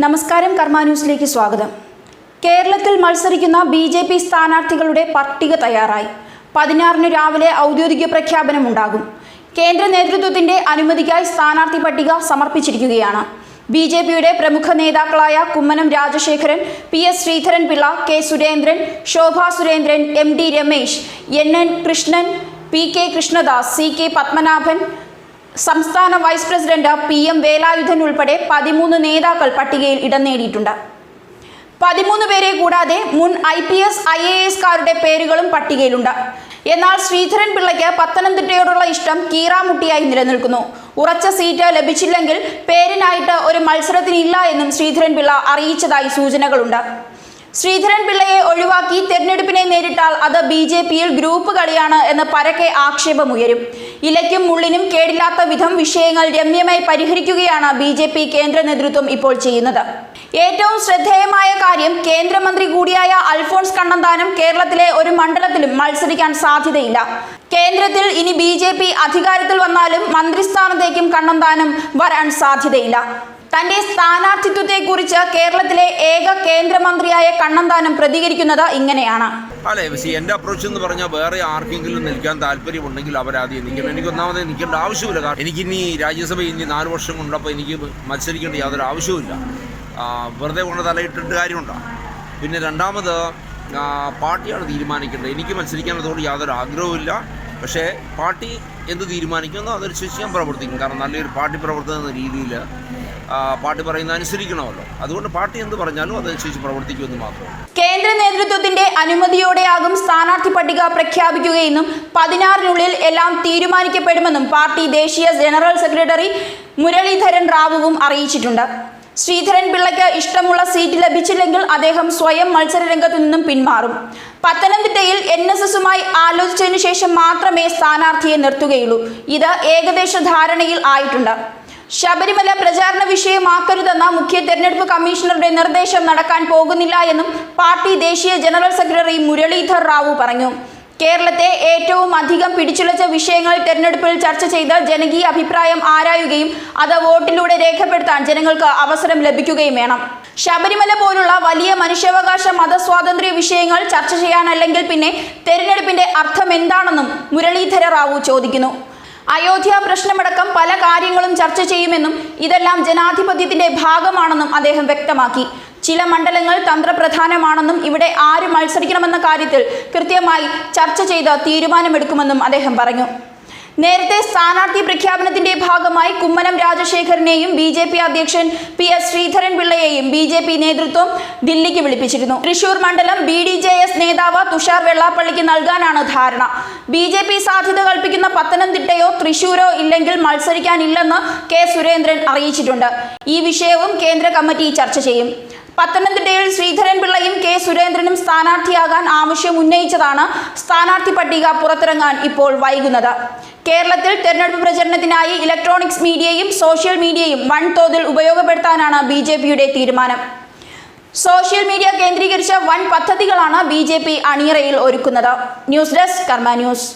നമസ്കാരം, കർമ്മ ന്യൂസിലേക്ക് സ്വാഗതം. കേരളത്തിൽ മത്സരിക്കുന്ന ബി.ജെ.പി. സ്ഥാനാർത്ഥികളുടെ പട്ടിക തയ്യാറായി. 16-ന് രാവിലെ ഔദ്യോഗിക പ്രഖ്യാപനമുണ്ടാകും. കേന്ദ്ര നേതൃത്വത്തിന്റെ അനുമതിക്കായി സ്ഥാനാർത്ഥി പട്ടിക സമർപ്പിച്ചിരിക്കുകയാണ്. ബി.ജെ.പിയുടെ പ്രമുഖ നേതാക്കളായ Kummanam Rajasekharan, PS. Sreedharan Pillai, K. Surendran, Shobha Surendran, എം.ഡി. Ramesh, എൻ.എൻ. Krishnan, P K. Krishnadas, സി.കെ. Padmanabhan, സംസ്ഥാന വൈസ് പ്രസിഡന്റ് പി.എം. വേലായുധൻ ഉൾപ്പെടെ 13 നേതാക്കൾ പട്ടികയിൽ ഇടം നേടിയിട്ടുണ്ട്. 13 പേരെ കൂടാതെ മുൻ IPS, IAS-കാരുടെ പേരുകളും പട്ടികയിലുണ്ട്. എന്നാൽ ശ്രീധരൻപിള്ളയ്ക്ക് പത്തനംതിട്ടയോടുള്ള ഇഷ്ടം കീറാമുട്ടിയായി നിലനിൽക്കുന്നു. ഉറച്ച സീറ്റ് ലഭിച്ചില്ലെങ്കിൽ പേരിനായിട്ട് ഒരു മത്സരത്തിനില്ല എന്നും ശ്രീധരൻപിള്ള അറിയിച്ചതായി സൂചനകളുണ്ട്. ശ്രീധരൻപിള്ളയെ ഒഴിവാക്കി തെരഞ്ഞെടുപ്പിനെ നേരിട്ടാൽ അത് ബി.ജെ.പിയിൽ ഗ്രൂപ്പ് കളിയാണ് എന്ന് പരക്കെ ആക്ഷേപമുയരും. ഇലയ്ക്കും മുള്ളിനും കേടില്ലാത്ത വിധം വിഷയങ്ങൾ രമ്യമായി പരിഹരിക്കുകയാണ് ബി.ജെ.പി. കേന്ദ്ര നേതൃത്വം ഇപ്പോൾ ചെയ്യുന്നത്. ഏറ്റവും ശ്രദ്ധേയമായ കാര്യം, കേന്ദ്രമന്ത്രി കൂടിയായ അൽഫോൺസ് കണ്ണന്താനം കേരളത്തിലെ ഒരു മണ്ഡലത്തിലും മത്സരിക്കാൻ സാധ്യതയില്ല. കേന്ദ്രത്തിൽ ഇനി ബി.ജെ.പി. അധികാരത്തിൽ വന്നാലും മന്ത്രിസ്ഥാനത്തേക്കും കണ്ണന്താനം വരാൻ സാധ്യതയില്ല. തന്റെ സ്ഥാനാർത്ഥിത്വത്തെക്കുറിച്ച് കേരളത്തിലെ ഏക കേന്ദ്രമന്ത്രിയായ കണ്ണന്താനം പ്രതികരിക്കുന്നത് ഇങ്ങനെയാണ്. എന്റെ അപ്രോച്ച് എന്ന് പറഞ്ഞാൽ വേറെ ആർക്കെങ്കിലും നിൽക്കാൻ താല്പര്യമുണ്ടെങ്കിൽ അവരാദ്യം നിൽക്കണം. എനിക്ക് ഒന്നാമത് നിൽക്കേണ്ട ആവശ്യമില്ല. കാരണം എനിക്കിനി രാജ്യസഭ ഇനി 4 വർഷം കൊണ്ടപ്പോൾ എനിക്ക് മത്സരിക്കേണ്ട യാതൊരു ആവശ്യവുമില്ല. വെറുതെ കൊണ്ട് തലയിട്ടിട്ട് കാര്യമുണ്ടോ? പിന്നെ രണ്ടാമത് പാർട്ടിയാണ് തീരുമാനിക്കേണ്ടത്. എനിക്ക് മത്സരിക്കാനതോട് യാതൊരു ആഗ്രഹവുമില്ല. പക്ഷേ പാർട്ടി എന്ത് തീരുമാനിക്കുന്നോ അതനുസരിച്ച് ഞാൻ പ്രവർത്തിക്കും. കാരണം നല്ലൊരു പാർട്ടി പ്രവർത്തനം എന്ന രീതിയിൽ പാർട്ടി പറയുന്ന അനുസരിക്കണമല്ലോ. അതുകൊണ്ട് പാർട്ടി എന്ത് പറഞ്ഞാലും അതനുസരിച്ച് പ്രവർത്തിക്കുമെന്ന് മാത്രം. കേന്ദ്ര നേതൃത്വത്തിന്റെ അനുമതിയോടെയാകും സ്ഥാനാർത്ഥി പട്ടിക പ്രഖ്യാപിക്കുകയെന്നും 16-നുള്ളിൽ എല്ലാം തീരുമാനിക്കപ്പെടുമെന്നും പാർട്ടി ദേശീയ ജനറൽ സെക്രട്ടറി മുരളീധരൻ റാവുവും അറിയിച്ചിട്ടുണ്ട്. ശ്രീധരൻപിള്ളയ്ക്ക് ഇഷ്ടമുള്ള സീറ്റ് ലഭിച്ചില്ലെങ്കിൽ അദ്ദേഹം സ്വയം മത്സരരംഗത്തു നിന്നും പിന്മാറും. പത്തനംതിട്ടയിൽ NSS-ഉമായി ആലോചിച്ചതിനു ശേഷം മാത്രമേ സ്ഥാനാർത്ഥിയെ നിർത്തുകയുള്ളൂ. ഇത് ഏകദേശ ധാരണയിൽ ആയിട്ടുണ്ട്. ശബരിമല പ്രചാരണ വിഷയമാക്കരുതെന്ന മുഖ്യ തെരഞ്ഞെടുപ്പ് കമ്മീഷണറുടെ നിർദ്ദേശം നടക്കാൻ പോകുന്നില്ല എന്നും പാർട്ടി ദേശീയ ജനറൽ സെക്രട്ടറി മുരളീധർ റാവു പറഞ്ഞു. കേരളത്തെ ഏറ്റവും അധികം പിടിച്ചുലച്ച വിഷയങ്ങൾ തെരഞ്ഞെടുപ്പിൽ ചർച്ച ചെയ്ത് ജനകീയ അഭിപ്രായം ആരായുകയും അത് വോട്ടിലൂടെ രേഖപ്പെടുത്താൻ ജനങ്ങൾക്ക് അവസരം ലഭിക്കുകയും വേണം. ശബരിമല പോലുള്ള വലിയ മനുഷ്യാവകാശ മതസ്വാതന്ത്ര്യ വിഷയങ്ങൾ ചർച്ച ചെയ്യാനല്ലെങ്കിൽ പിന്നെ തെരഞ്ഞെടുപ്പിന്റെ അർത്ഥം എന്താണെന്നും മുരളീധര റാവു ചോദിക്കുന്നു. അയോധ്യ പ്രശ്നമടക്കം പല കാര്യങ്ങളും ചർച്ച ചെയ്യുമെന്നും ഇതെല്ലാം ജനാധിപത്യത്തിന്റെ ഭാഗമാണെന്നും അദ്ദേഹം വ്യക്തമാക്കി. ചില മണ്ഡലങ്ങൾ തന്ത്രപ്രധാനമാണെന്നും ഇവിടെ ആര് മത്സരിക്കണമെന്ന കാര്യത്തിൽ കൃത്യമായി ചർച്ച ചെയ്ത് തീരുമാനമെടുക്കുമെന്നും അദ്ദേഹം പറഞ്ഞു. നേരത്തെ സ്ഥാനാർത്ഥി പ്രഖ്യാപനത്തിന്റെ ഭാഗമായി കുമ്മനം രാജശേഖരനെയും ബി.ജെ.പി. അധ്യക്ഷൻ പി.എസ്. ശ്രീധരൻപിള്ളയെയും ബി.ജെ.പി. നേതൃത്വം ദില്ലിക്ക് വിളിപ്പിച്ചിരുന്നു. തൃശൂർ മണ്ഡലം BDJS നേതാവ് തുഷാർ വെള്ളാപ്പള്ളിക്ക് നൽകാനാണ് ധാരണ. ബി.ജെ.പി. സാധ്യത കൽപ്പിക്കുന്ന പത്തനംതിട്ടയോ തൃശൂരോ ഇല്ലെങ്കിൽ മത്സരിക്കാനില്ലെന്ന് കെ. സുരേന്ദ്രൻ അറിയിച്ചിട്ടുണ്ട്. ഈ വിഷയവും കേന്ദ്ര കമ്മിറ്റി ചർച്ച ചെയ്യും. പത്തനംതിട്ടയിൽ ശ്രീധരൻപിള്ളയും കെ. സുരേന്ദ്രനും സ്ഥാനാർത്ഥിയാകാൻ ആവശ്യം ഉന്നയിച്ചതാണ് സ്ഥാനാർത്ഥി പട്ടിക പുറത്തിറങ്ങാൻ ഇപ്പോൾ വൈകുന്നത്. കേരളത്തിൽ തെരഞ്ഞെടുപ്പ് പ്രചരണത്തിനായി ഇലക്ട്രോണിക്സ് മീഡിയയും സോഷ്യൽ മീഡിയയും വൻതോതിൽ ഉപയോഗപ്പെടുത്താനാണ് ബി.ജെ.പിയുടെ തീരുമാനം. സോഷ്യൽ മീഡിയ കേന്ദ്രീകരിച്ച വൻ പദ്ധതികളാണ് ബി.ജെ.പി. അണിയറയിൽ ഒരുക്കുന്നത്. ന്യൂസ് ഡെസ്ക്, കർമ്മ ന്യൂസ്.